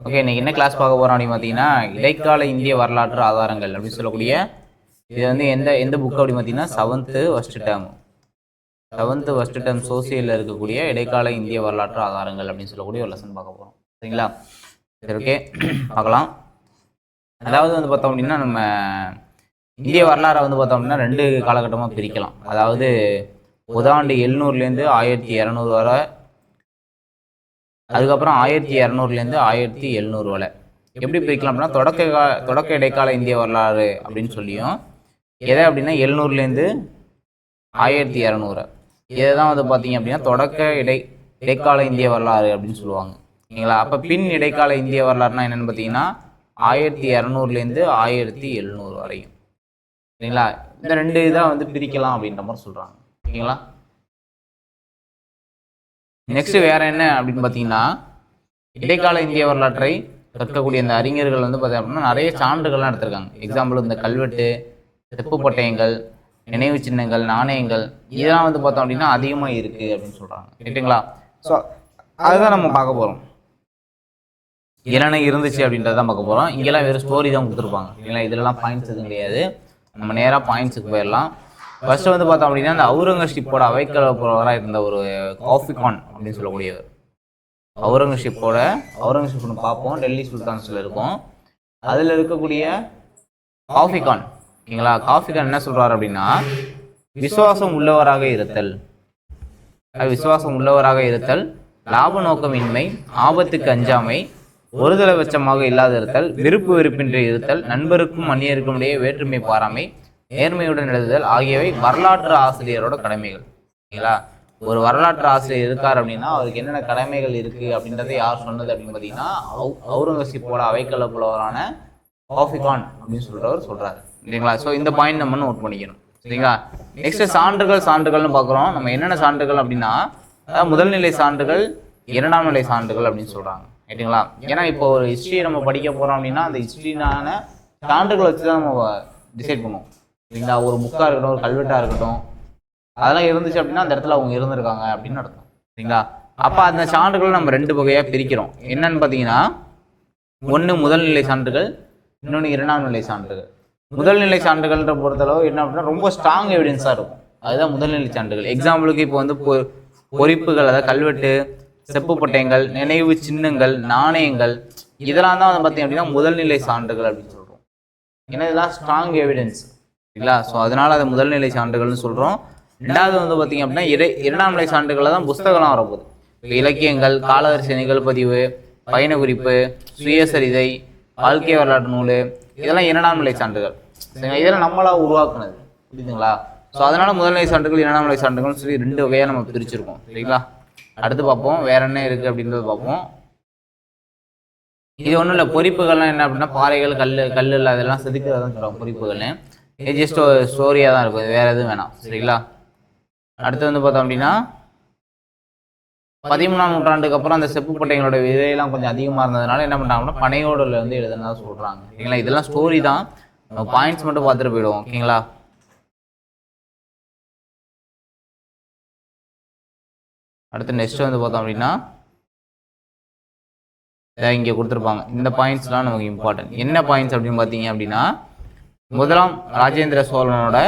Okay, இன்னைக்கு என்ன class பார்க்க போகிறோம் அப்படின்னு பார்த்தீங்கன்னா, இடைக்கால இந்திய வரலாற்று ஆதாரங்கள் அப்படின்னு சொல்லக்கூடிய இது வந்து எந்த எந்த புக் அப்படின்னு பார்த்தீங்கன்னா செவன்த்து ஃபஸ்ட் டேர்ம் சோசியலில் இருக்கக்கூடிய இடைக்கால இந்திய வரலாற்று ஆதாரங்கள் அப்படின்னு சொல்லக்கூடிய ஒரு லெசன் பார்க்க போகிறோம். சரிங்களா? சரி, ஓகே, பார்க்கலாம். அதாவது வந்து பார்த்தோம் அப்படின்னா, நம்ம இந்திய வரலாறை வந்து பார்த்தோம் அப்படின்னா 2 காலகட்டமாக பிரிக்கலாம். அதாவது புதாண்டு 700லேருந்து 1200 வரை, அதுக்கப்புறம் 1200லேருந்து 1700 வரை. எப்படி பிரிக்கலாம் அப்படின்னா, தொடக்க இடைக்கால இந்திய வரலாறு அப்படின்னு சொல்லியும், எதை அப்படின்னா 700லேருந்து 1200 இதை தான் வந்து பார்த்தீங்க அப்படின்னா தொடக்க இடைக்கால இந்திய வரலாறு அப்படின்னு சொல்லுவாங்க. ஓகேங்களா? அப்போ பின் இடைக்கால இந்திய வரலாறுனா என்னென்னு பார்த்தீங்கன்னா 1200லேருந்து 1700 வரையும். சரிங்களா? இந்த 2 இதாக வந்து பிரிக்கலாம் அப்படின்ற மாதிரி சொல்கிறாங்க. ஓகேங்களா? நெக்ஸ்ட் வேற என்ன அப்படின்னு பார்த்தீங்கன்னா, இடைக்கால இந்திய வரலாற்றை கற்கக்கூடிய இந்த அறிஞர்கள் வந்து பார்த்தீங்க அப்படின்னா நிறைய சான்றுகள்லாம் எடுத்திருக்காங்க. எக்ஸாம்பிள் இந்த கல்வெட்டு, செப்பு பட்டயங்கள், நினைவு சின்னங்கள், நாணயங்கள் இதெல்லாம் வந்து பார்த்தோம் அப்படின்னா அதிகமாக இருக்குது அப்படின்னு சொல்கிறாங்க. ரைட்டுங்களா? ஸோ அதுதான் நம்ம பார்க்க போகிறோம். என்னென்ன இருந்துச்சு அப்படின்றதான் பார்க்க போகிறோம். இங்கெல்லாம் வெறும் ஸ்டோரி தான் கொடுத்துருப்பாங்க. இல்லைங்களா? இதெல்லாம் பாயிண்ட்ஸ் எதுவும் கிடையாது. நம்ம நேராக பாயிண்ட்ஸுக்கு போயிடலாம். ஃபர்ஸ்ட் வந்து பார்த்தோம் அப்படின்னா, இந்த அவுரங்கசீப்போட அவைக்கலப்புறவராக இருந்த ஒரு காஃபி கான் அப்படின்னு சொல்லக்கூடியவர். அவுரங்கசீப் பார்ப்போம், டெல்லி சுல்தான்ஸில் இருக்கும். அதில் இருக்கக்கூடிய காஃபி கான், ஓகேங்களா? காஃபி கான் என்ன சொல்கிறார் அப்படின்னா, விசுவாசம் உள்ளவராக இருத்தல், லாப நோக்கமின்மை, ஆபத்துக்கு அஞ்சாமை, ஒருதலை பட்சமாக இல்லாத இருத்தல், விருப்பு வெறுப்பின்றி இருத்தல், நண்பருக்கும் அந்நியருக்கும் இடையே வேற்றுமை பாராமை, நேர்மையுடன் எழுதுதல் ஆகியவை வரலாற்று ஆசிரியரோட கடமைகள். ஓகேங்களா? ஒரு வரலாற்று ஆசிரியர் இருக்கார் அப்படின்னா அவருக்கு என்னென்ன கடமைகள் இருக்கு அப்படின்றத யார் சொன்னது அப்படின்னு பார்த்தீங்கன்னா, அவுரங்கசீப்போட அவைக்கலப்புலவரான காஃபி கான் அப்படின்னு சொல்றாரு. சரிங்களா? ஸோ இந்த பாயிண்ட் நம்ம நோட் பண்ணிக்கணும். சரிங்களா? நெக்ஸ்ட் சான்றுகள்னு பார்க்குறோம். நம்ம என்னென்ன சான்றுகள் அப்படின்னா, முதல்நிலை சான்றுகள், இரண்டாம் நிலை சான்றுகள் அப்படின்னு சொல்றாங்க. ரைட்டுங்களா? ஏன்னா இப்போ ஒரு ஹிஸ்ட்ரியை நம்ம படிக்க போறோம் அப்படின்னா அந்த ஹிஸ்ட்ரினான சான்றுகளை வச்சு தான் நம்ம டிசைட் பண்ணுவோம். சரிங்களா? ஒரு புக்காக இருக்கட்டும், ஒரு கல்வெட்டாக இருக்கட்டும், அதெல்லாம் இருந்துச்சு அப்படின்னா அந்த இடத்துல அவங்க இருந்திருக்காங்க அப்படின்னு அர்த்தம். சரிங்களா? அப்போ அந்த சான்றுகளை நம்ம 2 வகையாக பிரிக்கிறோம். என்னன்னு பார்த்தீங்கன்னா, ஒன்று முதல்நிலை சான்றுகள், இன்னொன்று இரண்டாம் நிலை சான்றுகள். முதல்நிலை சான்றுகள்ன்ற பொறுத்தளவு என்ன அப்படின்னா ரொம்ப ஸ்ட்ராங் எவிடன்ஸாக இருக்கும். அதுதான் முதல்நிலை சான்றுகள். எக்ஸாம்பிளுக்கு இப்போ வந்து பொறிப்புகள், அதாவது கல்வெட்டு, செப்பு பட்டயங்கள், நினைவு சின்னங்கள், நாணயங்கள் இதெல்லாம் தான் வந்து பார்த்தீங்க அப்படின்னா முதல்நிலை சான்றுகள் அப்படின்னு சொல்கிறோம். ஏன்னா இதெல்லாம் ஸ்ட்ராங் எவிடன்ஸ். சரிங்களா? ஸோ அதனால அதை முதல்நிலை சான்றுகள்னு சொல்கிறோம். ரெண்டாவது வந்து பார்த்தீங்க அப்படின்னா இரண்டாம் நிலை சான்றுகளில் தான் புஸ்தகம்லாம் வரப்போகுது. இப்போ இலக்கியங்கள், காலவரிசை நிகழ்பதிவு, பயண குறிப்பு, சுயசரிதை, வாழ்க்கை வரலாற்று நூல் இதெல்லாம் இரண்டாம் நிலை சான்றுகள். சரிங்களா? இதெல்லாம் நம்மளா உருவாக்குனது. புரியுதுங்களா? ஸோ அதனால முதல்நிலை சான்றுகள், இரண்டாம் நிலை சான்றுகள்னு சொல்லி 2 வகையாக நம்ம பிரிச்சிருக்கோம். சரிங்களா? அடுத்து பார்ப்போம் வேற என்ன இருக்குது அப்படின்றது பார்ப்போம். இது ஒன்றும் இல்லை, பொறிப்புகள்லாம் என்ன அப்படின்னா பாறைகள், கல் அதெல்லாம் செதுக்கிறதான் சொல்லுவாங்க பொறிப்புகள்னு. இது ஜஸ்ட் ஸ்டோரியாக தான் இருக்கும், வேற எதுவும் வேணாம். சரிங்களா? அடுத்து வந்து பார்த்தோம் அப்படின்னா 13ஆம் நூற்றாண்டுக்கு அப்புறம் அந்த செப்பு பட்டைகளோட விதையெல்லாம் கொஞ்சம் அதிகமாக இருந்ததுனால என்ன பண்ணாங்கன்னா பனையோடல வந்து எழுதுனா சொல்கிறாங்க. ஓகேங்களா? இதெல்லாம் ஸ்டோரி தான், நம்ம பாயிண்ட்ஸ் மட்டும் பார்த்துட்டு போயிடுவோம். ஓகேங்களா? அடுத்து நெக்ஸ்ட் வந்து பார்த்தோம் அப்படின்னா இங்கே கொடுத்துருப்பாங்க. இந்த பாயிண்ட்ஸ்லாம் நமக்கு இம்பார்ட்டன்ட். என்ன பாயிண்ட்ஸ் அப்படின்னு பார்த்தீங்க அப்படின்னா, முதலாம் ராஜேந்திர சோழனோட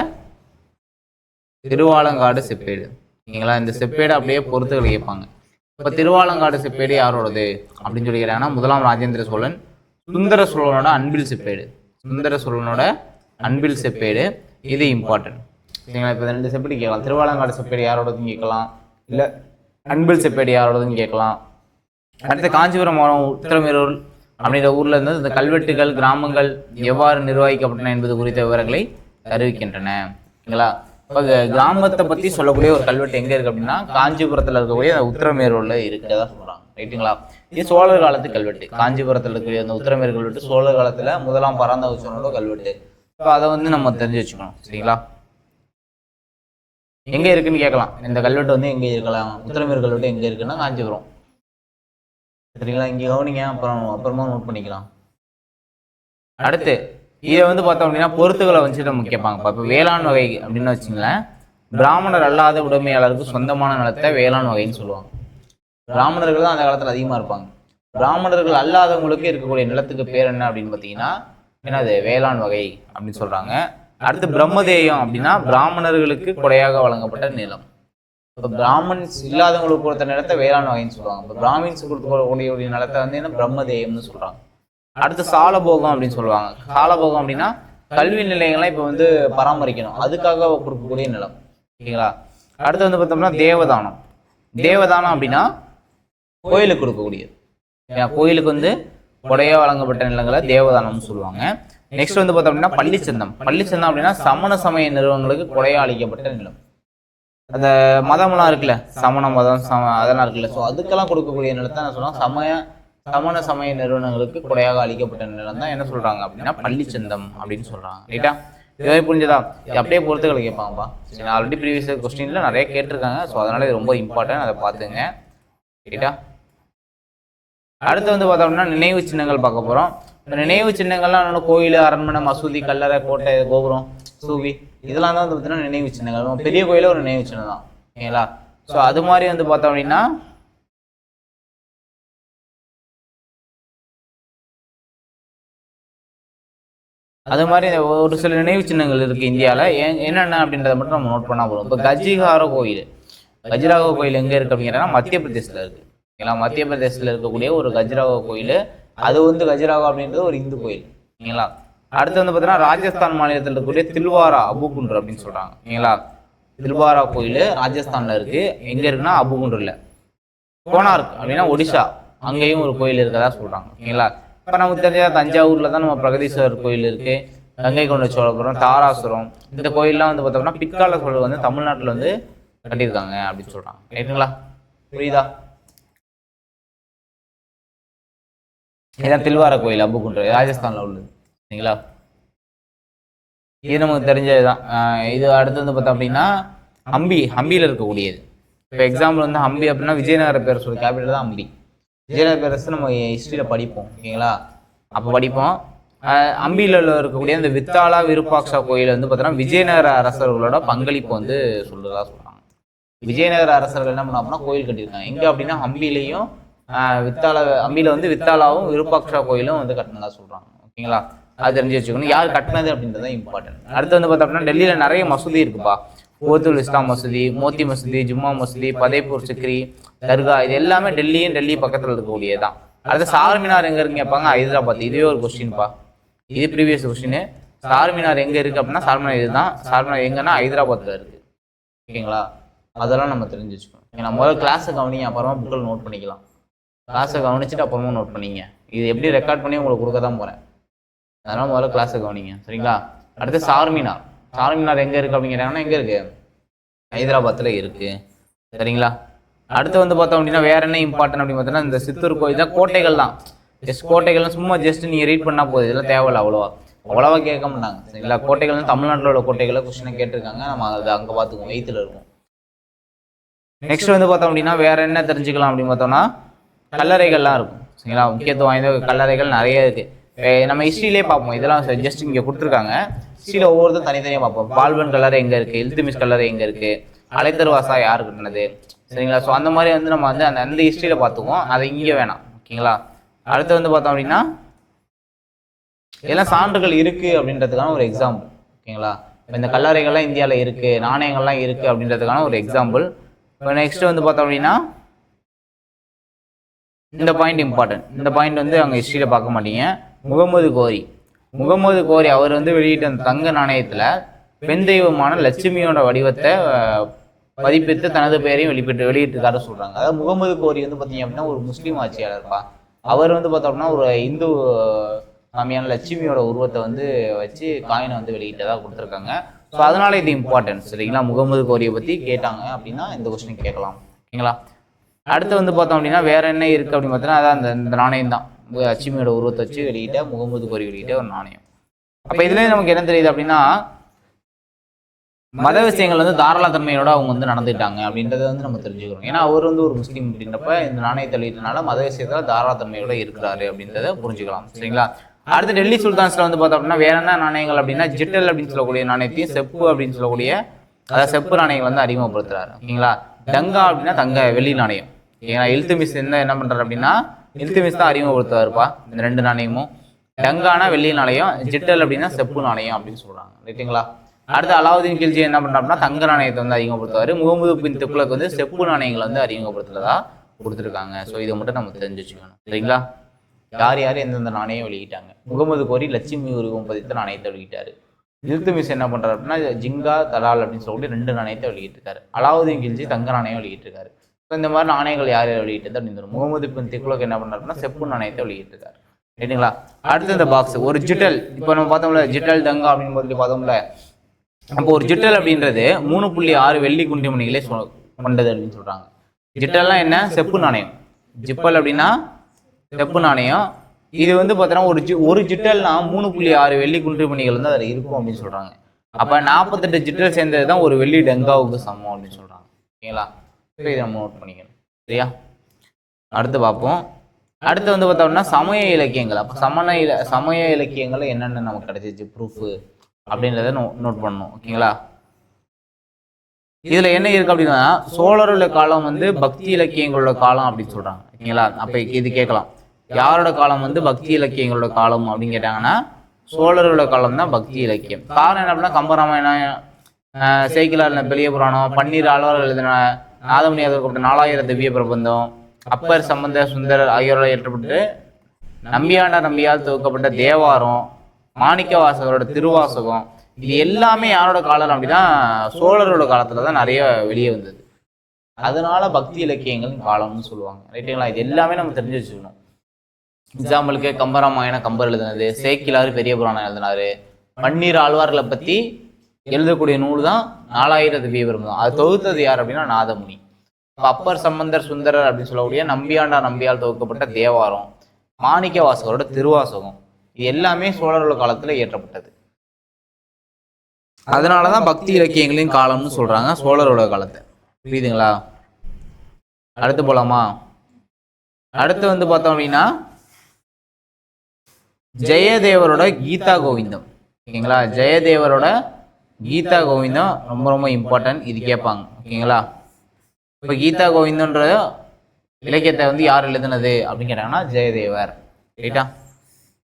திருவாலங்காடு செப்பேடு. ஓகேங்களா? இந்த செப்பேடு அப்படியே பொறுத்துகள் கேட்பாங்க. இப்போ திருவாலங்காடு செப்பேடு யாரோடது அப்படின்னு சொல்லி கேட்டாங்கன்னா, முதலாம் ராஜேந்திர சோழன் சுந்தர சோழனோட அன்பில் செப்பேடு. இது இம்பார்ட்டன்ட். சரிங்களா? இப்போ 2 செப்பேடு கேட்கலாம். திருவாலங்காடு செப்பேடு யாரோடதுன்னு கேட்கலாம், இல்லை அன்பில் செப்பேடு யாரோடதுன்னு கேட்கலாம். அடுத்து காஞ்சிபுரம் மாவட்டம் உத்திரமேரூர் அப்படின்ற ஊர்ல இருந்து இந்த கல்வெட்டுகள், கிராமங்கள் எவ்வாறு நிர்வகிக்கப்பட்டன என்பது குறித்த விவரங்களை அறிவிக்கின்றன. ஓகேங்களா? இப்போ கிராமத்தை பற்றி சொல்லக்கூடிய ஒரு கல்வெட்டு எங்கே இருக்குது அப்படின்னா காஞ்சிபுரத்தில் இருக்கக்கூடிய அந்த உத்திரமேரூரில் இருக்கிறதா சொல்கிறாங்க. ரைட்டுங்களா? இது சோழர் காலத்து கல்வெட்டு. காஞ்சிபுரத்தில் இருக்கக்கூடிய அந்த உத்திரமேரூர் கல்வெட்டு சோழர் காலத்தில் முதலாம் பராந்தக சோழனோட கல்வெட்டு. ஸோ அதை வந்து நம்ம தெரிஞ்சு வச்சுக்கணும். சரிங்களா? எங்கே இருக்குன்னு கேட்கலாம். இந்த கல்வெட்டு வந்து எங்கே இருக்கலாம், உத்திரமேரூர் கல்வெட்டு எங்கே இருக்குன்னா காஞ்சிபுரம். சரிங்களா? இங்கே கவனிங்க, அப்புறமா நோட் பண்ணிக்கலாம். அடுத்து இதை வந்து பார்த்தோம் அப்படின்னா பொறுத்துகளை வச்சு நம்ம கேட்பாங்க. இப்போ வேளாண் வகை அப்படின்னு வச்சுங்களேன், பிராமணர் அல்லாத உடைமையாளருக்கு சொந்தமான நிலத்தை வேளாண் வகைன்னு சொல்லுவாங்க. பிராமணர்கள் தான் அந்த காலத்தில் அதிகமாக இருப்பாங்க. பிராமணர்கள் அல்லாதவங்களுக்கு இருக்கக்கூடிய நிலத்துக்கு பேர் என்ன அப்படின்னு பார்த்தீங்கன்னா என்னது வேளாண் வகை அப்படின்னு சொல்றாங்க. அடுத்து பிரம்மதேயம் அப்படின்னா பிராமணர்களுக்கு கொடையாக வழங்கப்பட்ட நிலம். இப்போ பிராமன்ஸ் இல்லாதவங்களுக்கு கொடுத்த நிலத்தை வேளாண் வகைன்னு சொல்லுவாங்க. இப்போ பிராமின்ஸ் கொடுக்கக்கூடிய நிலத்தை வந்து என்ன பிரம்மதேயம்னு சொல்றாங்க. அடுத்து சாலபோகம் அப்படின்னு சொல்லுவாங்க. சாலபோகம் அப்படின்னா கல்வி நிலையங்கள்லாம் இப்போ வந்து பராமரிக்கணும், அதுக்காக கொடுக்கக்கூடிய நிலம். ஓகேங்களா. அடுத்து வந்து பார்த்தோம்னா தேவதானம். தேவதானம் அப்படின்னா கோயிலுக்கு கொடுக்கக்கூடியது. கோயிலுக்கு வந்து கொடையா வழங்கப்பட்ட நிலங்களை தேவதானம்னு சொல்லுவாங்க. நெக்ஸ்ட் வந்து பார்த்தோம் அப்படின்னா பள்ளிச்சந்தம். பள்ளிச்சந்தம் அப்படின்னா சமண சமய நிறுவனங்களுக்கு கொடையா அளிக்கப்பட்ட நிலம். அந்த மதம்லாம் இருக்குல்ல, சமண மதம் அதெல்லாம் இருக்குல்ல, ஸோ அதுக்கெல்லாம் கொடுக்கக்கூடிய நிலத்தை நான் சொன்னால் சமண சமய நிறுவனங்களுக்கு கொடையாக அளிக்கப்பட்ட நிலம் தான் என்ன சொல்றாங்க அப்படின்னா பள்ளிச்சந்தம் அப்படின்னு சொல்றாங்க. ரைட்டா, இதுவே புரிஞ்சதா? அப்படியே பொறுத்துக்களை கேட்பாங்கப்பா. சரி, நான் ஆல்ரெடி ப்ரீவியஸ் கொஸ்டின்ல நிறைய கேட்டிருக்காங்க, ஸோ அதனால இது ரொம்ப இம்பார்ட்டன்ட், அதை பார்த்துங்க. ரைட்டா, அடுத்து வந்து பார்த்தோம்னா நினைவு சின்னங்கள் பார்க்க போறோம். இந்த நினைவு சின்னங்கள்லாம் கோயில், அரண்மனை, மசூதி, கல்லறை, கோட்டை, கோபுரம், சூவி, இதெல்லாம் தான் வந்து பார்த்தீங்கன்னா நினைவு சின்னங்கள். பெரிய கோயில ஒரு நினைவு சின்னம் தான். ஓகேங்களா. ஸோ அது மாதிரி வந்து பார்த்தோம் அப்படின்னா அது மாதிரி ஒரு சில நினைவு சின்னங்கள் இருக்கு இந்தியாவில். என்னென்ன அப்படின்றத மட்டும் நம்ம நோட் பண்ணா போதும். இப்போ கஜிராஹோ கோயில் எங்க இருக்கு அப்படிங்கிறனா மத்திய பிரதேசத்தில் இருக்கு. ஓகேங்களா. மத்திய பிரதேசத்தில் இருக்கக்கூடிய ஒரு கஜிராஹோ கோயில், அது வந்து கஜிராஹோ அப்படின்றது ஒரு இந்து கோயில். ஓகேங்களா. அடுத்து வந்து பார்த்தீங்கன்னா ராஜஸ்தான் மாநிலத்தில் இருக்கக்கூடிய தில்வாரா அபுகுண்டர் அப்படின்னு சொல்றாங்க. ஓகேங்களா. தில்வாரா கோயில் ராஜஸ்தான்ல இருக்கு. எங்க இருக்குன்னா அபுகுண்டர்ல. கோனார்க் அப்படின்னா ஒடிஷா, அங்கேயும் ஒரு கோயில் இருக்கதா சொல்றாங்க. ஓகேங்களா. இப்போ நமக்கு தெரிஞ்ச தஞ்சாவூர்ல தான் நம்ம பிரகதீஸ்வரர் கோயில் இருக்கு, கங்கை கொண்ட சோழபுரம், தாராசுரம், இந்த கோயில்லாம் வந்து பார்த்தோம்னா பிற்கால சோழர் வந்து தமிழ்நாட்டில் வந்து கட்டியிருக்காங்க அப்படின்னு சொல்றாங்க. ரைட்டுங்களா, புரியுதா? இதான் தில்வாரா கோயில் அபுகுண்டர், ராஜஸ்தான்ல உள்ளது. சரிங்களா, இது நமக்கு தெரிஞ்சதுதான். இது அடுத்து வந்து பார்த்தோம் அப்படின்னா ஹம்பியில் இருக்கக்கூடியது. இப்போ எக்ஸாம்பிள் வந்து ஹம்பி அப்படின்னா விஜயநகர பேரரசோட கேபிட்டல் தான் ஹம்பி. விஜயநகர பேரரசு நம்ம ஹிஸ்ட்ரியில் படிப்போம். ஓகேங்களா, அப்போ படிப்போம். ஹம்பியில் இருக்கக்கூடிய இந்த வித்தாலா விருப்பாக்ஷா கோயில் வந்து பார்த்தோன்னா விஜயநகர அரசர்களோட பங்களிப்பு வந்து சொல்றதா சொல்றாங்க. விஜயநகர அரசர்கள் என்ன பண்ணா கோயில் கட்டியிருக்காங்க எங்க அப்படின்னா ஹம்பிலையும், ஹம்பியில் வந்து வித்தாலாவும் விருப்பாக்ஷா கோயிலும் வந்து கட்டினதா சொல்றாங்க. ஓகேங்களா, அது தெரிஞ்சு வச்சுக்கணும். யார் கட்டினது அப்படின்றது இம்பார்ட்டன்ட். அடுத்து வந்து பார்த்தோம்னா டெல்லியில நிறைய மசூதி இருக்குப்பா. போத்துல் இஸ்லாம் மசூதி, மோத்தி மசூதி, ஜும்மா மசூதி, பதேபூர் சிக்ரி, தர்கா, இது எல்லாமே டெல்லி பக்கத்தில் இருக்கக்கூடியதான். அடுத்து சார்மினார் எங்க இருக்குன்னு கேட்பாங்க, ஹைதராபாத். இதுவே ஒரு கொஸ்டின்ப்பா, இது ப்ரீவியஸ் கொஸ்டின். சார்மினார் எங்க இருக்கு அப்படின்னா சார்மினார் இதுதான். சார்மினார் எங்கன்னா ஹைதராபாத்ல இருக்கு. ஓகேங்களா, அதெல்லாம் நம்ம தெரிஞ்சு வச்சுக்கணும். நம்ம முதல்ல கிளாஸை கவனிங்க, அப்புறமா புக்கில் நோட் பண்ணிக்கலாம். கிளாஸை கவனிச்சுட்டு அப்புறமா நோட் பண்ணிங்க. இது எப்படி ரெக்கார்ட் பண்ணி உங்களுக்கு கொடுக்க தான் போறேன், அதனால முதல்ல கிளாஸை கவனிங்க. சரிங்களா. அடுத்து சார்மினார் எங்க இருக்கு அப்படிங்கிறாங்கன்னா எங்க இருக்கு, ஹைதராபாத்ல இருக்கு. சரிங்களா. அடுத்து வந்து பார்த்தோம் அப்படின்னா வேற என்ன இம்பார்ட்டன் அப்படின்னு பார்த்தோன்னா இந்த சித்தூர் கோயில் தான். கோட்டைகள் தான், ஜஸ்ட் கோட்டைகள்லாம் சும்மா ஜஸ்ட் நீங்க ரீட் பண்ணா போகுது, இதெல்லாம் தேவையில்ல, அவ்வளவா கேட்க மாட்டாங்க. சரிங்களா. கோட்டைகள் வந்து தமிழ்நாட்டில் உள்ள கோட்டைகளை கொஸ்டினை கேட்டிருக்காங்க, நம்ம அதை அங்கே பார்த்துக்குவோம், 8th இருக்கும். நெக்ஸ்ட் வந்து பார்த்தோம் அப்படின்னா வேற என்ன தெரிஞ்சுக்கலாம் அப்படின்னு பார்த்தோம்னா கல்லறைகள்லாம் இருக்கும். சரிங்களா, முக்கியத்துவம் வாய்ந்த கல்லறைகள் நிறைய இருக்கு. நம்ம ஹிஸ்ட்ரியிலே பார்ப்போம், இதெல்லாம் ஜஸ்ட் இங்கே கொடுத்துருக்காங்க. ஹிஸ்ட்ரியில் ஒவ்வொருத்தரும் தனித்தனியாக பார்ப்போம். பால்பன் கல்லறை எங்கே இருக்குது, இல்துமிஷ் கல்லறை எங்கே இருக்குது, அலைத்தர்வாசா யார் கட்டினது. சரிங்களா. ஸோ அந்த மாதிரி வந்து நம்ம வந்து அந்த ஹிஸ்ட்ரியில் பார்த்துக்குவோம், அதை இங்கே வேணாம். ஓகேங்களா. அடுத்து வந்து பார்த்தோம் அப்படின்னா இதெல்லாம் சான்றுகள் இருக்குது அப்படின்றதுக்கான ஒரு எக்ஸாம்பிள். ஓகேங்களா. இப்போ இந்த கல்லறைகள்லாம் இந்தியாவில் இருக்குது, நாணயங்கள்லாம் இருக்குது அப்படின்றதுக்கான ஒரு எக்ஸாம்பிள். இப்போ நெக்ஸ்ட் வந்து பார்த்தோம் அப்படின்னா இந்த பாயிண்ட் இம்பார்ட்டன்ட். இந்த பாயிண்ட் வந்து அங்கே ஹிஸ்ட்ரியில் பார்க்க மாட்டீங்க. முகமது கோரி அவர் வந்து வெளியிட்ட அந்த தங்க நாணயத்தில் பெண் தெய்வமான லட்சுமியோட வடிவத்தை பதிப்பித்து தனது பெயரையும் வெளியிட்டிருக்காரு சொல்றாங்க. அதாவது முகமது கோரி வந்து பார்த்தீங்க அப்படின்னா ஒரு முஸ்லீம் ஆட்சியாளர்ப்பா. அவர் வந்து பார்த்தோம்னா ஒரு இந்து சாமியான லட்சுமியோட உருவத்தை வந்து வச்சு காயினை வந்து வெளியிட்டதாக கொடுத்துருக்காங்க. ஸோ அதனால இது இம்பார்ட்டன்ட். சரிங்களா. முகமது கோரியை பற்றி கேட்டாங்க அப்படின்னா இந்த கொஸ்டின் கேட்கலாம். ஓகேங்களா. அடுத்து வந்து பார்த்தோம் அப்படின்னா வேற என்ன இருக்கு அப்படின்னு பார்த்தீங்கன்னா அதான் இந்த நாணயம் தான். லட்சுமியோட உருவத்தை வச்சு வெளியிட்ட முகமது கோரி வெளியிட்ட ஒரு நாணயம். அப்போ இதுலேயே நமக்கு என்ன தெரியுது அப்படின்னா மத விஷயங்கள் வந்து தாராளத்தன்மையோட அவங்க வந்து நடந்துட்டாங்க அப்படின்றத வந்து நம்ம தெரிஞ்சுக்கிறோம். ஏன்னா அவர் வந்து ஒரு முஸ்லீம் அப்படின்றப்ப இந்த நாணயத்தை வெளியிட்டனால மத விஷயத்துல தாராளத்தன்மையோட இருக்கிறாரு அப்படின்றத புரிஞ்சுக்கலாம். சரிங்களா. அடுத்து டெல்லி சுல்தான்ஸ்ல வந்து பார்த்தோம் அப்படின்னா வேற என்ன நாணயங்கள் அப்படின்னா ஜிட்டல் அப்படின்னு சொல்லக்கூடிய நாணயத்தையும் செப்பு அப்படின்னு சொல்லக்கூடிய அதாவது செப்பு நாணயங்கள் வந்து அறிமுகப்படுத்துறாரு. ஓகேங்களா. டங்கா அப்படின்னா தங்க வெள்ளி நாணயம். ஏன்னா இல்துமிஷ் என்ன பண்றாரு அப்படின்னா இல்துமிஸ் தான் அறிமுகப்படுத்துவாருப்பா இந்த 2 நாணயமும். டங்கானா வெள்ளி நாணயம், ஜிட்டல் அப்படின்னா செப்பு நாணயம் அப்படின்னு சொல்றாங்க. ரைட்டுங்களா? அடுத்து அலாவுதீன் கில்ஜி என்ன பண்றாருன்னா தங்க நாணயத்தை வந்து அறிமுகப்படுத்துவாரு. முகமது பின் துக்ளக் வந்து செப்பு நாணயங்களை வந்து அறிமுகப்படுத்துறதா கொடுத்துருக்காங்க. ஸோ இதை மட்டும் நம்ம தெரிஞ்சு வச்சுக்கணும். சரிங்களா? யார் யார் எந்தெந்த நாணயம் வெளியிட்டாங்க. முகமது கோரி லட்சுமி உருவம் பதித்த நாணயத்தை வெளியிட்டாரு. இல்துமிஸ் என்ன பண்றாரு அப்படின்னா ஜிங்கா தலால் அப்படின்னு சொல்லி 2 நாணயத்தை வெளியிட்டிருக்காரு. அலாவுதீன் கில்ஜி தங்க நாணயம் வெளியிட்டிருக்காரு. ஸோ இந்த மாதிரி நாணயங்கள் யார் யார் வெளியிட்டது அப்படின்னு முகமது பின் துக்ளக் என்ன பண்றாரு அப்படின்னா செப்பு நாணயத்தை வெளியிட்டிருக்காரு. ரைட்டுங்களா? அடுத்து இந்த பாக்ஸ் ஒரு ஜிட்டல். இப்போ நம்ம பார்த்தோம்ல ஜிட்டல் தங்கா அப்படின்னு சொல்லி பார்த்தோம்ல. அப்போ ஒரு ஜிட்டல் அப்படின்றது 3.6 வெள்ளி குண்டிமணிகளே கொண்டது அப்படின்னு சொல்றாங்க. ஜிட்டல்லாம் என்ன? செப்பு நாணயம். ஜிப்பல் அப்படின்னா செப்பு நாணயம். இது வந்து பார்த்தோன்னா ஒரு ஜிட்டல்னா 3.6 வெள்ளி குண்டிமணிகள் வந்து அதில் இருக்கும் அப்படின்னு சொல்றாங்க. அப்போ 48 ஜிட்டல் சேர்ந்தது தான் ஒரு வெள்ளி டங்காவுக்கு சமம் அப்படின்னு சொல்றாங்க. ஓகேங்களா? இதை நம்ம நோட் பண்ணிக்கணும். சரியா? அடுத்து பார்ப்போம். அடுத்து வந்து பார்த்தோம்னா சமய இலக்கியங்கள். அப்போ சமய இலக்கியங்கள் என்னென்ன நமக்கு கிடைச்சிச்சு ப்ரூஃப் அப்படின்றத நோட் பண்ணணும். ஓகேங்களா? இதுல என்ன இருக்கு அப்படின்னா சோழரோட காலம் வந்து பக்தி இலக்கியங்களோட காலம் அப்படின்னு சொல்றாங்க. ஓகேங்களா? அப்ப இது கேட்கலாம், யாரோட காலம் வந்து பக்தி இலக்கியங்களோட காலம் அப்படின்னு கேட்டாங்கன்னா சோழரோட காலம் தான் பக்தி இலக்கியம். காரணம் என்ன அப்படின்னா கம்பராமாயணம், சேக்கிலார் பெரிய புராணம், பன்னீர் ஆழ்வார் எழுதின நாதமணி அதற்கப்பட்ட 4000 திவ்ய பிரபந்தம், அப்பர் சம்பந்தர் சுந்தரர் ஆகியோரால் இயற்றப்பட்டு நம்பியாண்டார் நம்பியால் துவக்கப்பட்ட தேவாரம், மாணிக்க வாசகரோட திருவாசகம், இது எல்லாமே யாரோட காலம் அப்படின்னா சோழரோட காலத்துல தான் நிறைய வெளியே வந்தது. அதனால பக்தி இலக்கியங்கள் காலம்னு சொல்லுவாங்க. ரைட்டுங்களா? இது எல்லாமே நம்ம தெரிஞ்சு வச்சுக்கணும். எக்ஸாம்பிளுக்கு கம்பராமாயணம் கம்பர் எழுதினது, சேக்கிலாறு பெரிய புராணம் எழுதினாரு, பன்னீர் ஆழ்வார்களை பத்தி எழுதக்கூடிய நூல் தான் 4000 திவ்ய பிரபந்தம். அது தொகுத்தது யார் அப்படின்னா நாதமுனி. அப்பர் சம்பந்தர் சுந்தரர் அப்படின்னு சொல்லக்கூடிய நம்பியாண்டார் நம்பியால் துவக்கப்பட்ட தேவாரம், மாணிக்க வாசகரோட திருவாசகம், இது எல்லாமே சோழரோட காலத்துல இயற்றப்பட்டது. அதனாலதான் பக்தி இலக்கியங்களின் காலம்னு சொல்றாங்க சோழரோட காலத்தை. புரியுதுங்களா? அடுத்து போலாமா? அடுத்து வந்து பார்த்தோம் அப்படின்னா ஜெயதேவரோட கீதா கோவிந்தம். ஓகேங்களா? ஜெயதேவரோட கீதா கோவிந்தம் ரொம்ப ரொம்ப இம்பார்ட்டன்ட். இது கேட்பாங்க. ஓகேங்களா? இப்போ கீதா கோவிந்தன்ற இலக்கியத்தை வந்து யார் எழுதுனது அப்படின்னு கேட்டாங்கன்னா ஜெயதேவர். ரைட்டா?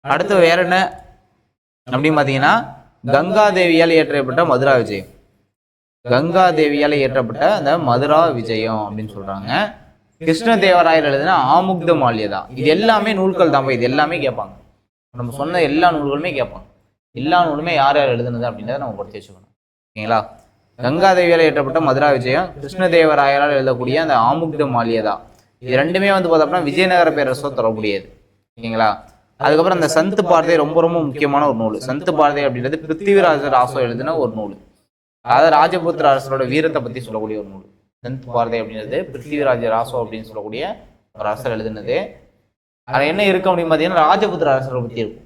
அடுத்து வேற என்ன அப்படின்னு பார்த்தீங்கன்னா கங்காதேவியால் இயற்றப்பட்ட மதுரா விஜயம். கங்காதேவியால் இயற்றப்பட்ட அந்த மதுரா விஜயம் அப்படின்னு சொல்றாங்க. கிருஷ்ணதேவராயர் எழுதுனா ஆமுக்த மால்யதா. இது எல்லாமே நூல்கள் தான். இது எல்லாமே கேட்பாங்க. நம்ம சொன்ன எல்லா நூல்களுமே கேட்பாங்க. எல்லா நூலுமே யார் யார் எழுதுனது அப்படின்றத நம்ம படிச்சு வச்சுக்கணும். ஓகேங்களா? கங்காதேவியால் இயற்றப்பட்ட மதுரா விஜயம், கிருஷ்ணதேவராயரால் எழுதக்கூடிய அந்த ஆமுக்த மால்யதா, இது ரெண்டுமே வந்து பார்த்தோம்னா விஜயநகர பேரரசோ தொடர்புடையது. ஓகேங்களா? அதுக்கப்புறம் அந்த சந்து பார்தை ரொம்ப ரொம்ப முக்கியமான ஒரு நூல். சந்து பார்தை அப்படின்றது பிருத்திவிராஜ ராசோ எழுதின ஒரு நூல். அதாவது ராஜபுத்திர அரசரோட வீரத்தை பத்தி சொல்லக்கூடிய ஒரு நூல். சந்து பார்தை அப்படின்றது பிருத்திவிராஜ ராசோ அப்படின்னு சொல்லக்கூடிய ஒரு அரசர் எழுதினது. அது என்ன இருக்கு அப்படின்னு பார்த்தீங்கன்னா ராஜபுத்திர அரசரை பத்தி இருக்கும்.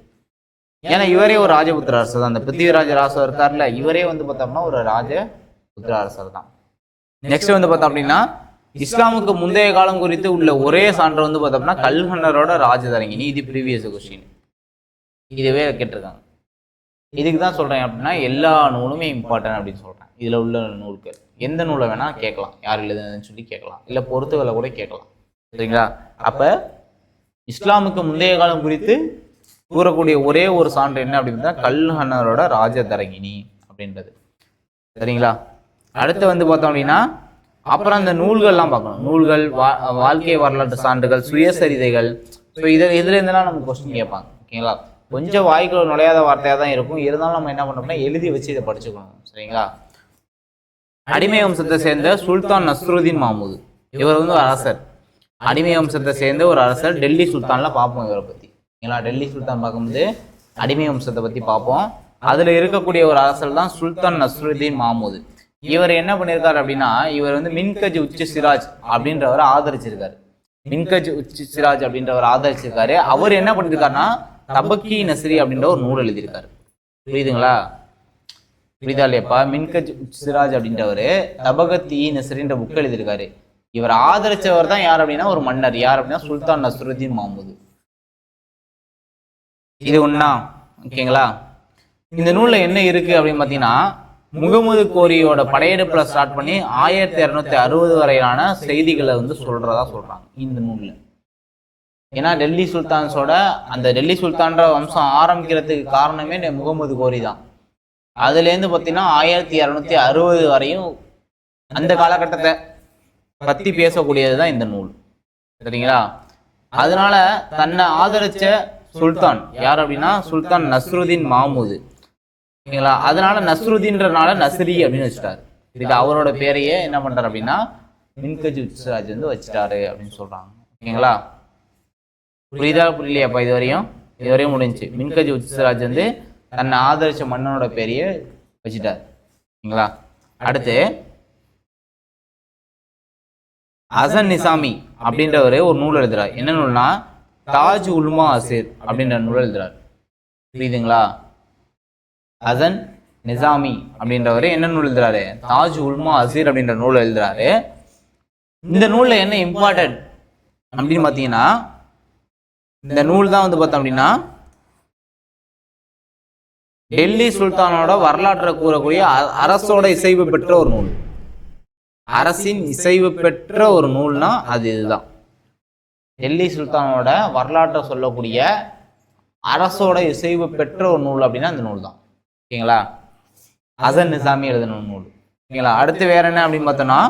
ஏன்னா இவரே ஒரு ராஜபுத்திர அரசர் தான். அந்த பிருத்திவிராஜ ராசோ இருக்காருல்ல, இவரே வந்து பார்த்தோம்னா ஒரு ராஜபுத்திர அரசர் தான். நெக்ஸ்ட் வந்து பார்த்தோம் அப்படின்னா இஸ்லாமுக்கு முந்தைய காலம் குறித்து உள்ள ஒரே சான்று வந்து பார்த்தோம்னா கல்ஹனரோட ராஜதரங்கினி. இது ப்ரீவியஸ் கொஸ்டின், இதுவே கேட்டிருக்காங்க. இதுக்கு தான் சொல்றேன் அப்படின்னா எல்லா நூலுமே இம்பார்ட்டன்ட் அப்படின்னு சொல்றேன். இதுல உள்ள நூல்கள் எந்த நூலை வேணா கேட்கலாம், யார் எழுதுனதுன்னு சொல்லி கேட்கலாம், இல்ல பொறுத்துகளை கூட கேட்கலாம். சரிங்களா? அப்ப இஸ்லாமுக்கு முந்தைய காலம் குறித்து கூறக்கூடிய ஒரே ஒரு சான்று என்ன அப்படின்னா கல்ஹனரோட ராஜதரங்கினி அப்படின்றது. சரிங்களா? அடுத்து வந்து பார்த்தோம் அப்படின்னா அப்புறம் அந்த நூல்கள்லாம் பார்க்கணும். நூல்கள், வாழ்க்கை வரலாற்று சான்றுகள், சுயசரிதைகள். ஸோ இதுல இருந்தெல்லாம் நம்ம கொஸ்டின் கேட்பாங்க. ஓகேங்களா? கொஞ்சம் வாய்க்குள்ள நுழையாத வார்த்தையாக தான் இருக்கும். இருந்தாலும் நம்ம என்ன பண்ணோம்னா எழுதி வச்சு இதை படிச்சுக்கணும். சரிங்களா? அடிமை வம்சத்தை சேர்ந்த சுல்தான் நஸ்ருதீன் மாமூது, இவர் வந்து ஒரு அரசர். அடிமை வம்சத்தை சேர்ந்த ஒரு அரசர். டெல்லி சுல்தான்ல பார்ப்போம் இவரை பத்தி. ஓகேங்களா? டெல்லி சுல்தான் பார்க்கும்போது அடிமை வம்சத்தை பத்தி பார்ப்போம். அதுல இருக்கக்கூடிய ஒரு அரசர் தான் சுல்தான் நஸ்ருதீன் மாமூது. இவர் என்ன பண்ணியிருக்காரு அப்படின்னா இவர் வந்து மின்கஜ் உச்சி சிராஜ் அப்படின்றவரை ஆதரிச்சிருக்காரு. மின்கஜ் உச்சி சிராஜ் அப்படின்றவர் ஆதரிச்சிருக்காரு. அவர் என்ன பண்ணிருக்காருன்னா தபக்கி நஸ்ரி அப்படின்ற ஒரு நூல் எழுதியிருக்காரு. புரியுதுங்களா? புரியுதா இல்லையாப்பா? மின்கஜ் உச்சி சிராஜ் அப்படின்றவர் தபகத்தி நஸ்ரின்ற புக் எழுதியிருக்காரு. இவர் ஆதரிச்சவர் தான் யார் அப்படின்னா ஒரு மன்னர். யார் அப்படின்னா சுல்தான் நஸ்ருதீன் மாமூது. இது ஒண்ணா? ஓகேங்களா? இந்த நூல்ல என்ன இருக்கு அப்படின்னு பாத்தீங்கன்னா முகமது கோரியோட படையெடுப்புல ஸ்டார்ட் பண்ணி 1260 வரையிலான செய்திகளை வந்து சொல்றதா சொல்றாங்க இந்த நூல்ல. ஏன்னா டெல்லி சுல்தான்ஸோட அந்த டெல்லி சுல்தான்ற வம்சம் ஆரம்பிக்கிறதுக்கு காரணமே முகமது கோரி தான். அதுலேருந்து பார்த்தீங்கன்னா 1260 வரையும் அந்த காலகட்டத்தை பற்றி பேசக்கூடியது தான் இந்த நூல். சரிங்களா? அதனால தன்னை ஆதரிச்ச சுல்தான் யார் அப்படின்னா சுல்தான் நஸ்ருதீன் மாமூது. ஓகேங்களா? அதனால நஸ்ருதீன்றனால நஸ்ரி அப்படின்னு வச்சுட்டாரு. இதுக்கு அவரோட பேரையே என்ன பண்றாரு அப்படின்னா மின்கஜ் உத்ஸ்ராஜ் வந்து வச்சுட்டாரு அப்படின்னு சொல்றாங்க. ஓகேங்களா? புரியுதா புரியலையாப்பா? இதுவரையும் முடிஞ்சு. மின்கஜ் உத்ஸ்ராஜ் வந்து தன்னை ஆதரிச்ச மன்னனோட பேரையே வச்சுட்டாரு. ஓகேங்களா? அடுத்து ஹசன் நிசாமி அப்படின்றவரு ஒரு நூல் எழுதுறாரு. என்ன நூல்னா தாஜ் உல்மா அசீர் அப்படின்ற நூல் எழுதுறாரு. புரியுதுங்களா? ஹசன் நிசாமி அப்படின்றவரு என்ன நூல் எழுதுறாரு? தாஜ் உல்மா அசீர் அப்படின்ற நூல் எழுதுறாரு. இந்த நூல்ல என்ன இம்பார்ட்டன்ட் அப்படின்னு பார்த்தீங்கன்னா இந்த நூல் தான் வந்து பார்த்தோம் அப்படின்னா டெல்லி சுல்தானோட வரலாற்றை கூறக்கூடிய அரசோட இசைவு பெற்ற ஒரு நூல். அரசின் இசைவு பெற்ற ஒரு நூல்னா அது இதுதான். டெல்லி சுல்தானோட வரலாற்றை சொல்லக்கூடிய அரசோட இசைவு பெற்ற ஒரு நூல் அப்படின்னா அந்த நூல் தான். ஓகேங்களா? ஹசன் நிசாமி எழுதின நூல். ஓகேங்களா? அடுத்து வேற என்ன அப்படின்னு பார்த்தோம்னா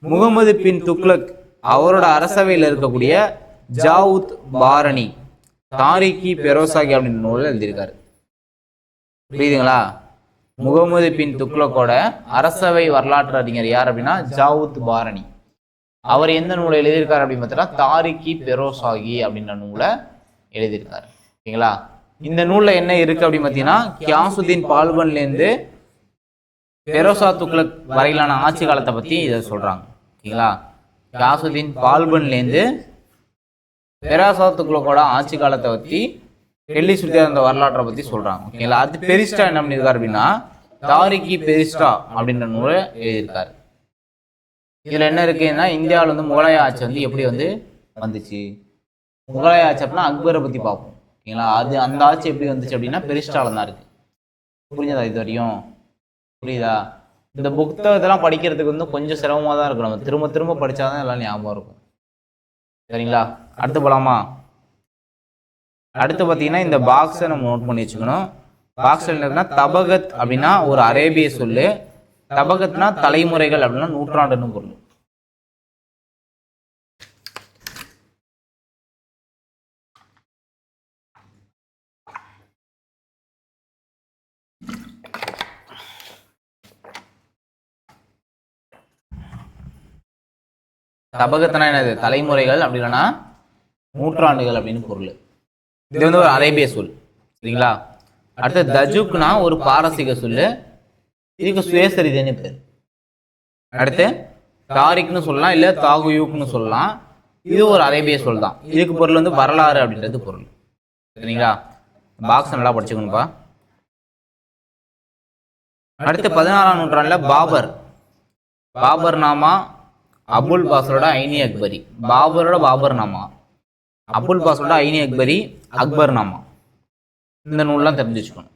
முகமது பின் துக்ளக் அவரோட அரசவையில் இருக்கக்கூடிய ஜாவுத் பாரணி தாரிகி பெரோசாகி அப்படின்ற நூல் எழுதியிருக்காரு. புரியுதுங்களா? முகமது பின் துக்ளக்கோட அரசவை வரலாற்று அறிஞர் யார் அப்படின்னா ஜாவுத் பாரணி. அவர் எந்த நூலை எழுதியிருக்காரு அப்படின்னு பார்த்தா தாரிகி பெரோசாகி அப்படின்ற நூலை எழுதியிருக்காரு. ஓகேங்களா? இந்த நூல்ல என்ன இருக்கு அப்படின்னு பார்த்தீங்கன்னா கியாசுதீன் பால்பன்லேருந்து பெரோசா துக்ளக் வரையிலான ஆட்சி காலத்தை பத்தி இதை சொல்றாங்க. ஓகேங்களா? கியாசுதீன் பால்பன்லேருந்து பெரோசா துக்ளக்கோட ஆட்சி காலத்தை பத்தி டெல்லி சுல்தான் வரலாற்றை பத்தி சொல்றாங்க. ஓகேங்களா? அது பெரிஸ்டா என்ன பண்ணியிருக்காரு அப்படின்னா தாரிகி பெரிஸ்டா அப்படின்ற நூலை எழுதியிருக்காரு. இதுல என்ன இருக்குன்னா இந்தியாவில் வந்து முகலாய ஆட்சி வந்து எப்படி வந்து வந்துச்சு, முகலாய ஆட்சி அப்படின்னா அக்பரை பத்தி பார்ப்போம். ஓகேங்களா? அது அந்த ஆட்சி எப்படி வந்துச்சு அப்படின்னா பெரிஸ்டால தான் இருக்கு. புரிஞ்சதா? இது வரையும் புரியுதா? இந்த புத்தகத்தெல்லாம் படிக்கிறதுக்கு வந்து கொஞ்சம் சிரமமா தான் இருக்கும். நம்ம திரும்ப திரும்ப படிச்சாதான் எல்லாம் ஞாபகம் இருக்கும். சரிங்களா? அடுத்து போலாமா? அடுத்து பார்த்தீங்கன்னா இந்த பாக்ஸை நம்ம நோட் பண்ணி வச்சுக்கணும். பாக்ஸ் என்னதுன்னா தபகத் அப்படின்னா ஒரு அரேபிய சொல்லு. தபகத்னா தலைமுறைகள் அப்படின்னா நூற்றாண்டுன்னு பொருள். தபகத்னா என்னது? தலைமுறைகள் அப்படின்னா நூற்றாண்டுகள் அப்படின்னு பொருள். இது வந்து ஒரு அரேபிய சொல். சரிங்களா? அடுத்து தஜுக்னா ஒரு பாரசீக சொல்லு. இதுக்கு சுயசரிதைன்னு பேர். அடுத்து தாரிக்னு சொல்லலாம், இல்ல தாகுயூக்னு சொல்லலாம். இது ஒரு அரேபிய சொல் தான். இதுக்கு பொருள் வந்து வரலாறு அப்படின்றது பொருள். சரிங்களா? பாக்ஸ் நல்லா படிச்சுக்கணும்பா. அடுத்து 16ஆம் நூற்றாண்டுல பாபர் நாமா அபுல் பாசரோட ஐனி அக்பரி. பாபர் நாமா அபுல் பாசரோட ஐனி அக்பரி அக்பர் நாமா. இந்த நூல்லாம் தெரிஞ்சு வச்சுக்கணும்.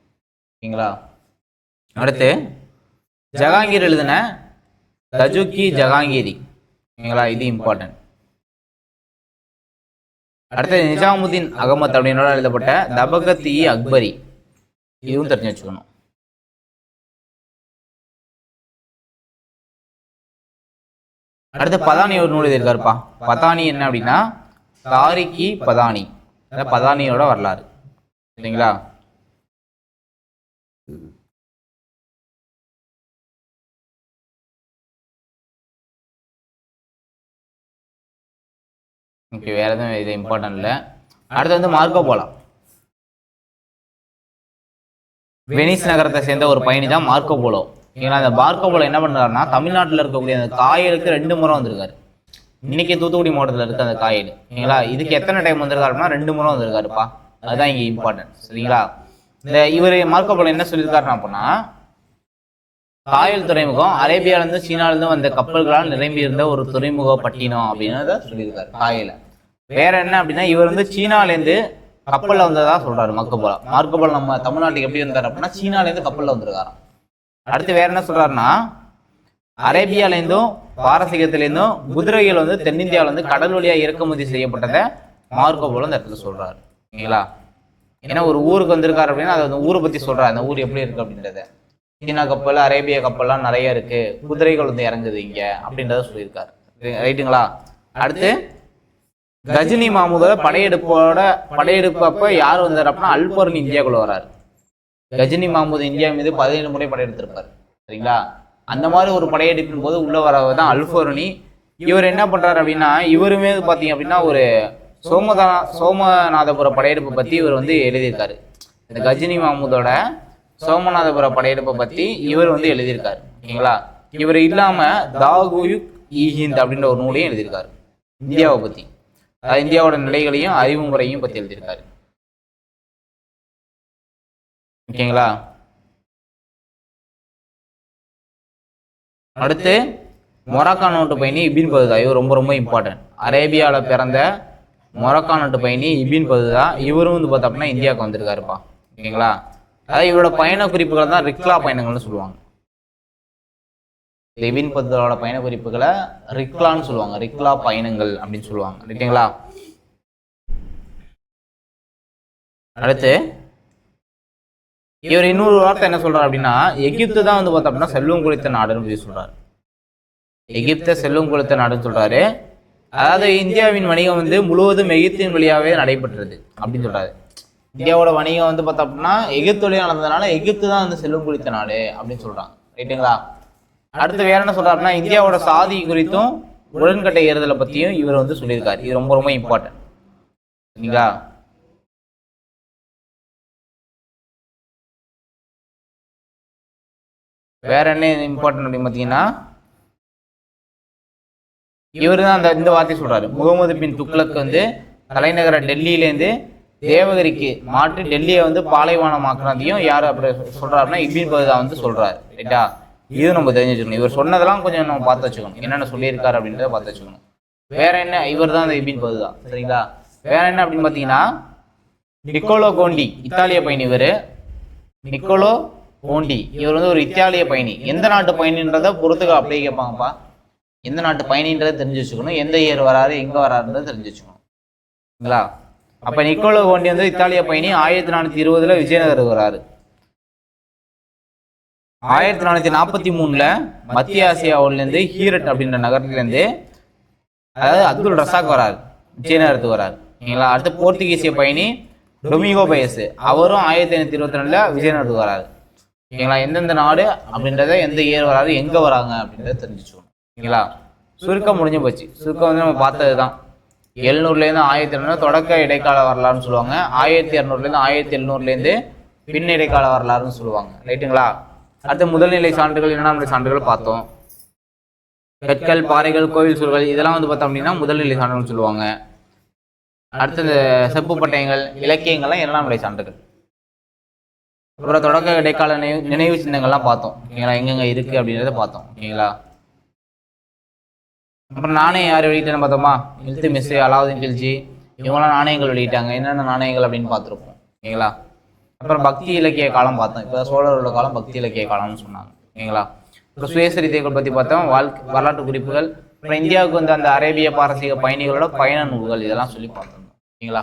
ஓகேங்களா? அடுத்து ஜஹாங்கீர் எழுதின தஜுக்கி ஜஹாங்கீரி. ஓகேங்களா? இது இம்பார்ட்டன்ட். அடுத்து நிஜாமுதீன் அகமத் அப்படின்னோட எழுதப்பட்ட தபகத் இ அக்பரி. இதுவும் தெரிஞ்சு வச்சுக்கணும். அடுத்து பதானி ஒரு நூல் எழுதியிருக்காருப்பா. பதானி என்ன அப்படின்னா தாரிகி பதானி, பதானியோட வரலாறு. சரிங்களா? ஓகே, வேற எதுவும் இது இம்பார்ட்டன்ட் இல்லை. அடுத்து வந்து மார்க்கோ போலோ. வெனிஸ் நகரத்தை சேர்ந்த ஒரு பயணி தான் மார்க்கோ போலோ. ஓகேங்களா? அந்த மார்க்கோ போலோ என்ன பண்றாருன்னா தமிழ்நாட்டில் இருக்கக்கூடிய அந்த காயலுக்கு 2 முறை வந்திருக்காரு. இன்னைக்கு தூத்துக்குடி மாவட்டத்தில் இருக்கு அந்த காயல். ஓகேங்களா? இதுக்கு எத்தனை டைம் வந்திருக்காருன்னா 2 முறை வந்திருக்காருப்பா. அதுதான் இங்க இம்பார்ட்டன்ட். சரிங்களா? இந்த இவர் மார்க்கோ போலோ என்ன சொல்லியிருக்காருன்னா அப்படின்னா காயல் துறைமுகம் அரேபியாவிலிருந்து சீனாவிலிருந்து வந்த கப்பல்களால் நிரம்பி இருந்த ஒரு துறைமுக பட்டினம் அப்படின்னு சொல்லியிருக்காரு காயல. வேற என்ன அப்படின்னா இவர் வந்து சீனாலேருந்து கப்பல்ல வந்ததா சொல்றாரு மார்க்கோ போலோ. நம்ம தமிழ்நாட்டுக்கு எப்படி வந்தார் அப்படின்னா சீனாலேருந்து கப்பல்ல வந்திருக்காராம். அடுத்து வேற என்ன சொல்றாருன்னா அரேபியாலேருந்தும் பாரசீகத்திலேருந்தும் குதிரைகள் வந்து தென்னிந்தியாவில வந்து கடல் வழியா இறக்குமதி செய்யப்பட்டதை மார்க்கோ போல அந்த இடத்துல சொல்றாரு. ஓகேங்களா? ஏன்னா ஒரு ஊருக்கு வந்திருக்காரு அப்படின்னா அது அந்த ஊரை பத்தி சொல்றாரு, அந்த ஊர் எப்படி இருக்கு அப்படின்றத. சீனா கப்பல், அரேபிய கப்பல்லாம் நிறைய இருக்கு, குதிரைகள் வந்து இறங்குது இங்க அப்படின்றத சொல்லியிருக்காரு. ரைட்டுங்களா? அடுத்து கஜினி மாமுதோட படையெடுப்பு அப்ப யார் வந்தார் அப்படின்னா அல்பர்னி இந்தியாவுக்குள்ள வராரு. கஜினி மாமுது இந்தியா மீது 17 முறை படையெடுத்திருப்பார். சரிங்களா? அந்த மாதிரி ஒரு படையெடுப்பின் போது உள்ள வரவர் தான் அல்பர்னி. இவர் என்ன பண்றாரு அப்படின்னா, இவருமே பாத்தீங்க அப்படின்னா ஒரு சோமநாதபுர படையெடுப்பை பத்தி இவர் வந்து எழுதியிருக்காரு. இந்த கஜினி மாமுதோட சோமநாதபுர படையெடுப்பை பத்தி இவர் வந்து எழுதியிருக்காரு. ஓகேங்களா? இவர் இல்லாம தாகுயுக் ஈஹிந்த் அப்படின்ற ஒரு நூலையும் எழுதியிருக்காரு இந்தியாவை பத்தி. இந்தியாவோட நிலைகளையும் அறிவு முறையும் பத்தி எழுதியிருக்காரு. ஓகேங்களா? அடுத்து மொராக்கா நாட்டு பயணி இபின் பதுதா. இவர் ரொம்ப ரொம்ப இம்பார்ட்டன்ட். அரேபியாவில பிறந்த மொராக்கா நாட்டு பயணி இபின் பதுதா. இவரும் வந்து பார்த்தோம்னா இந்தியாவுக்கு வந்திருக்காருப்பா. ஓகேங்களா? அதாவது இவரோட பயண குறிப்புகள் தான் ரிக்லா பயணங்கள்னு சொல்லுவாங்க. இபின் பதுதாவோட பயண குறிப்புகளை ரிக்லான்னு சொல்லுவாங்க, ரிக்லா பயணங்கள் அப்படின்னு சொல்லுவாங்க. ஓகேங்களா? அடுத்து இவர் இன்னொரு வார்த்தை என்ன சொல்றாரு அப்படின்னா, எகிப்து தான் வந்து பார்த்தோம் அப்படின்னா செல்வம் குறித்த நாடுன்னு சொல்லி சொல்றாரு. எகிப்த செல்வம் குறித்த நாடுன்னு சொல்றாரு. அதாவது இந்தியாவின் வணிகம் வந்து முழுவதும் எகிப்தின் வழியாவே நடைபெற்றது அப்படின்னு சொல்றாரு. இந்தியாவோட வணிகம் வந்து பார்த்தோம் அப்படின்னா எகிப்து வழியாக நடந்ததுனால எகிப்து தான் வந்து செல்வம் குறித்த நாடு அப்படின்னு சொல்றாங்க. ரைட்டுங்களா? அடுத்து வேற என்ன சொல்றாரு அப்படின்னா, இந்தியாவோட சாதி குறித்தும் உடன்கட்டை ஏறுதலை பத்தியும் இவர் வந்து சொல்லியிருக்காரு. இது ரொம்ப ரொம்ப இம்பார்ட்டன்ட். சரிங்களா? வேற என்ன இம்பார்ட்டன்ட் அப்படின்னு பார்த்தீங்கன்னா, இவர் தான் இந்த வார்த்தை சொல்றாரு. முகமது பின் துக்ளக் வந்து தலைநகர டெல்லியிலேருந்து தேவகிரிக்கு மாற்றி டெல்லியை வந்து பாலைவனமாக்குனதையும் யார் அப்படி சொல்றாருன்னா இபின் பதுதா வந்து சொல்றாரு. ரைட்டா? இது நம்ம தெரிஞ்சு வச்சுக்கணும். இவர் சொன்னதெல்லாம் கொஞ்சம் நம்ம பார்த்து வச்சுக்கணும், என்னென்ன சொல்லியிருக்காரு அப்படின்றத பார்த்து வச்சுக்கணும். வேற என்ன, இவர் தான் அந்த இபின் பதுதா. சரிங்களா? வேற என்ன அப்படின்னு பார்த்தீங்கன்னா, நிக்கோலோ கோண்டி இத்தாலிய பயணி. இவர் நிக்கோலோ கோண்டி இவர் வந்து ஒரு இத்தாலிய பயணி. எந்த நாட்டு பயணின்றத பொறுத்துக்க அப்படியே கேட்பாங்கப்பா. எந்த நாட்டு பயணின்றதை தெரிஞ்சு வச்சுக்கணும், எந்த இயர் வராரு எங்க வராருன்றதை தெரிஞ்சு வச்சுக்கணும். அப்ப நிக்கோலோ கோண்டி வந்து இத்தாலிய பயணி 1420 விஜயநகர் வராரு. 1443 மத்திய ஆசியாவிலிருந்து ஹீரட் அப்படின்ற நகரத்திலிருந்து அதாவது அப்துல் ரசாக் வராரு, விஜயநகரத்துக்கு வராரு. ஓகேங்களா? அடுத்து போர்த்துகீசிய பயணி டொமிகோ பயஸ், அவரும் 1522 விஜயநகரத்துக்கு வராரு. ஓகேங்களா? எந்தெந்த நாடு அப்படின்றத எந்த இயர் வராது எங்க வராங்க அப்படின்றத தெரிஞ்சுக்கணும். ஓகேங்களா? சுருக்கம் முடிஞ்சு போச்சு. சுருக்கம் வந்து நம்ம பார்த்தது தான். 700லேருந்து 1700 தொடக்க இடைக்கால வரலாறுன்னு சொல்லுவாங்க. 1200லேருந்து 1700லேருந்து பின் இடைக்கால வரலாறுன்னு சொல்லுவாங்க. ரைட்டுங்களா? அடுத்து முதல்நிலை சான்றுகள், இரண்டாம் நிலை சான்றுகள் பார்த்தோம். கற்கள், பாறைகள், கோவில் சூழல்கள் இதெல்லாம் வந்து பார்த்தோம் அப்படின்னா முதல்நிலை சான்றுகள் சொல்லுவாங்க. அடுத்து இந்த செப்பு பட்டயங்கள், இலக்கியங்கள்லாம் இரண்டாம் நிலை சான்றுகள். அப்புறம் தொடக்க இடைக்கால நினைவு சின்னங்கள்லாம் பார்த்தோம். ஓகேங்களா? எங்கெங்க இருக்கு அப்படின்றத பார்த்தோம். ஓகேங்களா? அப்புறம் நாணயம் யார் வெளியிட்டேன்னு பார்த்தோமா, இல்துமிஸ், அலாவுதீன் கில்ஜி இவங்களாம் நாணயங்கள் வெளியிட்டாங்க. என்னென்ன நாணயங்கள் அப்படின்னு பார்த்துருப்போம். ஓகேங்களா? அப்புறம் பக்தி இலக்கிய காலம் பார்த்தோம். இப்போ சோழரோட காலம் பக்தி இலக்கிய காலம்னு சொன்னாங்க. ஓகேங்களா? அப்புறம் சுயசரிதைகள் பற்றி பார்த்தோம், வரலாற்று குறிப்புகள், அப்புறம் இந்தியாவுக்கு வந்து அந்த அரேபிய பாரசீக பயணிகளோட பயண நூல்கள் இதெல்லாம் சொல்லி பார்த்தோம். ஓகேங்களா?